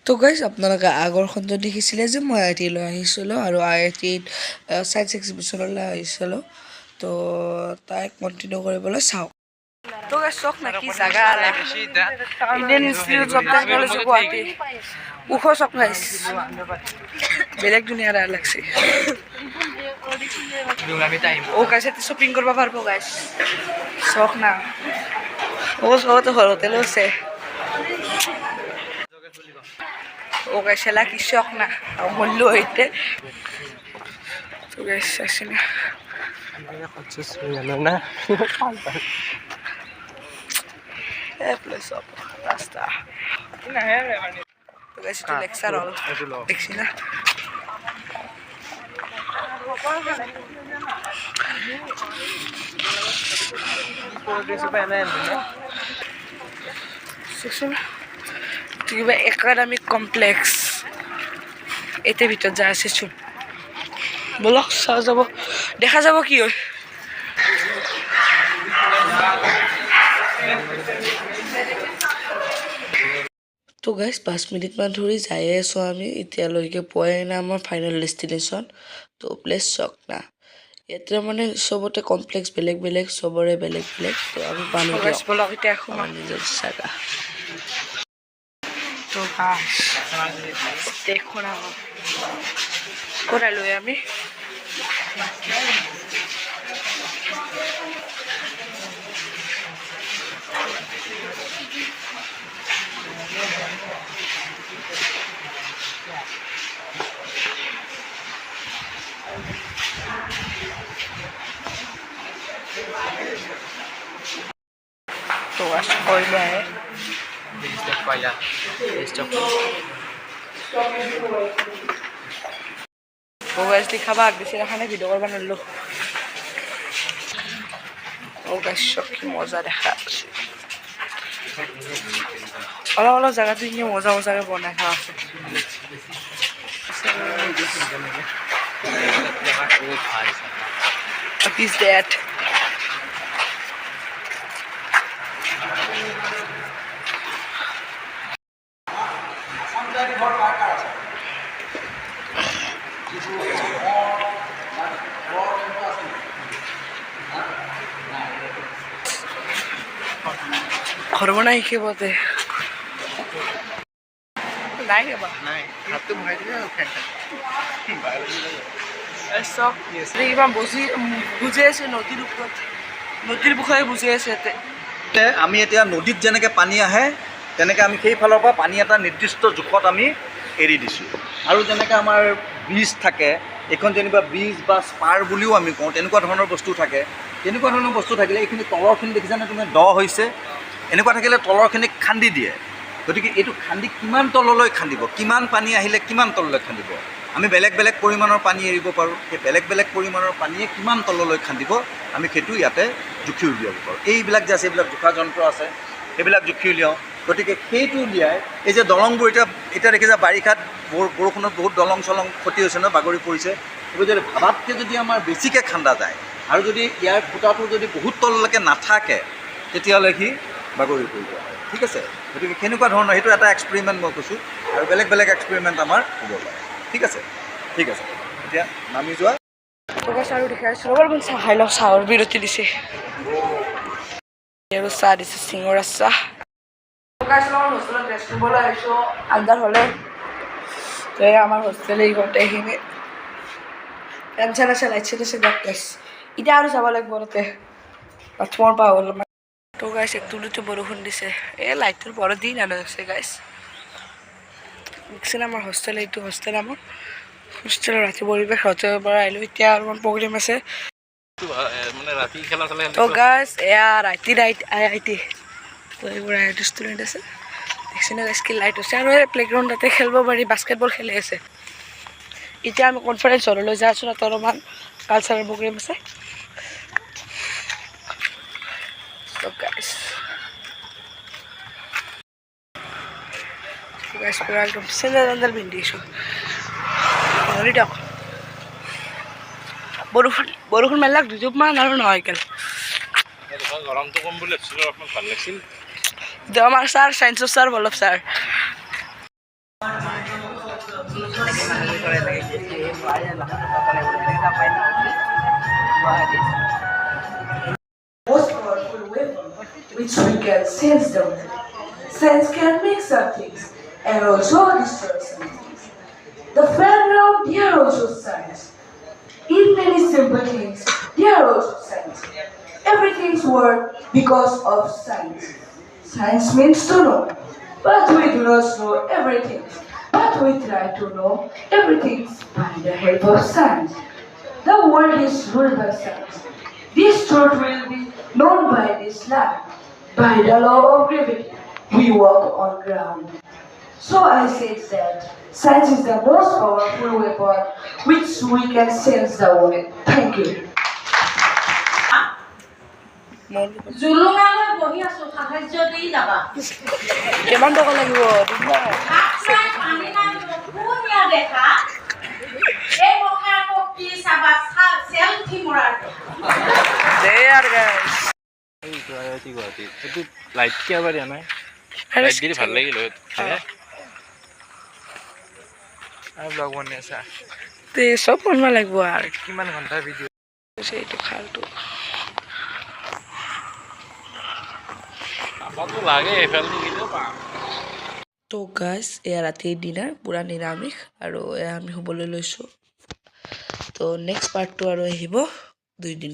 তো গাইজ আপোনালোকে আগৰখনটো দেখিছিলে যে মই আই টি লৈ আহিছিলোঁ আৰু আই টিত ছায়েন্স এক্সিবিশ্যনলৈ আহিছিলোঁ তো তাই কণ্টিনিউ কৰিবলৈ চাওঁ তো গাইজ চাওক না কি জাগা Indian institute of technology Guwahati ওখ চাওক গাইজ বেলেগ দুনিয়াৰ লাগছে ও গাইজ ইয়াতে শ্বপিং কৰিব পাৰিব গাইজ চাওক না ও চবতো ঘৰতে লৈছে o guys se la kishok na mollo hoite to guys asina Khusus na plus up rasta ina hai to guys to lecture all dekhina section কিবা একাডেমিক কমপ্লেক্স এতে ভিতৰত যায় আছে চোন বলক চাও যাব দেখা যাব কি হয় তো গাইজ 5 মিনিটমান ধৰি যাই আছোঁ আমি এতিয়ালৈকে পোৱাই নাই আমাৰ ফাইনেল ডেষ্টিনেশ্যন তো প্লেচ চক না ইয়াতে মানে চবতে কমপ্লেক্স বেলেগ বেলেগ চবৰে বেলেগ বেলেগ তো আমি পানী বলক এতিয়া আমাৰ নিজৰ জাগা তো গাছ দেখো না কোথায় লই আমি তো গাছ কইলে ও গাছ দেখাবা আগেছে এখানে ভিডিও করবা নলো ও গাছ কি মজা দেখা আছে অলপ অলপ জায়গাতে কি মজা মজাকে বনাই খাওয়া আছে What is that? ঘর নাই কে বলতে নাই রে বা নাই হাত তো ভাই দিলে ফ্যানটা সব ইমান বুজি আছে নদীৰ ওপৰত নদীৰ বিষয়ে বুজি আছে এতে আমি এতিয়া নদীত যেনেকৈ পানী আহে তেনেকৈ আমি সেইফালৰ পৰা পানী এটা নিৰ্দিষ্ট জোখত আমি এৰি দিছোঁ আৰু যেনেকৈ আমাৰ ব্ৰিজ থাকে এখন যেনিবা ব্ৰিজ বা স্পাৰ বুলিও আমি কওঁ তেনেকুৱা ধৰণৰ বস্তু থাকে তেনেকুৱা ধৰণৰ বস্তু থাকিলে এইখিনি তলৰখিনি দেখিছানে তুমি দ হৈছে এনেকুৱা থাকিলে তলৰখিনিক খান্দি দিয়ে গতিকে এইটো খান্দি কিমান তললৈ খান্দিব কিমান পানী আহিলে কিমান তললৈ খান্দিব আমি বেলেগ বেলেগ পৰিমাণৰ পানী এৰিব পাৰোঁ সেই বেলেগ বেলেগ পৰিমাণৰ পানীয়ে কিমান তললৈ খান্দিব আমি সেইটো ইয়াতে জুখি উলিয়াব পাৰোঁ এইবিলাক যে আছে এইবিলাক জোখা যন্ত্ৰ আছে সেইবিলাক জুখি উলিয়াওঁ গতিকে সেইটো উলিয়াই এই যে দলংবোৰ এতিয়া দেখিছা বাৰিষাত বৰষুণত বহুত দলং চলং ক্ষতি হৈছে ন বাগৰি পৰিছে এইবোৰ যদি ভাবাতকৈ যদি আমাৰ বেছিকৈ খান্দা যায় আৰু যদি ইয়াৰ ফুটাটো যদি বহুত তললৈকে নাথাকে তেতিয়াহ'লে সি বাগৰি পৰিব ঠিক আছে গতিকে কেনেকুৱা ধৰণৰ সেইটো এটা এক্সপেৰিমেণ্ট মই কৈছোঁ আৰু বেলেগ বেলেগ এক্সপেৰিমেণ্ট আমাৰ হ'ব পাৰে ঠিক আছে এতিয়া নামি যোৱা চাহ দেখাইছোঁ ৰ'ব চাহ খাই লওঁ চাহৰ বিৰতি দিছে আৰু চাহ দিছে চিঙৰা চাহ হোষ্টেলত ৰেষ্ট কৰিবলৈ আহিছোঁ আন্ধাৰ হ'লে আমাৰ হোষ্টেল এই ঘৰতে এইখিনি ফেন চেন আছে লাইট চেন আছে গাইছ এতিয়া আৰু যাব লাগিব তাতে বাথৰুমৰ পৰা হ'ল তো গাইছ একটুতে বৰষুণ দিছে এই লাইটটোৰ বৰ দিন আনিছে গাইছ দেখিছেনে আমাৰ হোষ্টেল এইটো হোষ্টেল আমাৰ হোষ্টেলৰ ৰাতি পৰিৱেশ হোটেলৰ পৰা আহিলোঁ এতিয়া অলপমান প্ৰগ্ৰেম আছে তো গাইছ এয়া ৰাতি আইটি তো এইবোৰ আইটি ষ্টুডেণ্ট আছে দেখিছেনে গাইছ কি লাইট হৈছে আৰু এই প্লেগ্ৰাউণ্ড তাতে খেলিব পাৰি বাস্কেটবল খেলি আছে এতিয়া আমি কনফাৰেঞ্চ হললৈ যাই আছোঁ তাত অলপমান কালচাৰেল প্ৰগ্ৰেম আছে তো গাইছ পুৰা একদম চেণ্ডেল পিন্ধিছোঁ হৰি দিয়ক বৰষুণ মেলাক দুজোপমান আৰু নহয় কেলে গৰমটো কম বুলি ভাবিছিলোঁ অলপমান ভাল লাগিছিল আমাৰ ছাৰ চায়েন্সৰ sir Ballabh sir Most powerful weapon which we can sense the world. Sense can make some things and also destroy some things. The fairground, there are also signs. In many simple things, there are also signs. Everything's work because of science. Science means to know, but we do not know everything. But we try to know everything by the help of science. The world is ruled by science. This truth will be known by this land. By the law of gravity, we walk on ground. So I said that science is the most powerful weapon which we can sense the world. Thank you. জুলুঙালৈ বহি আছো সাহায্য দি যাবা কিমান টকা লাগিব ভাত নাই পানী নাই ধুনীয়া দেখা এই মখা আকৌ কি চাবা চেলফি মৰাৰ দে আৰ গাইস এইটো আইআইটি গুৱাহাটী এইটো লাইট কিয় দিয়া নাই লাইট দিলে ভাল লাগিল হয় আৰু ব্লগ বনাই আছা তে সব বনব লাগিব আর কিমান ঘণ্টা ভিডিঅ' সেইটো খালটো আমাকো লাগে এইফালে দিলেও পাম তো গাইস এয়া ৰাতিৰ ডিনাৰ পুৰা নিৰামিষ আৰু এয়া আমি শুবলৈ লৈছোঁ তো নেক্সট পাৰ্টটো আৰু আহিব 2 দিন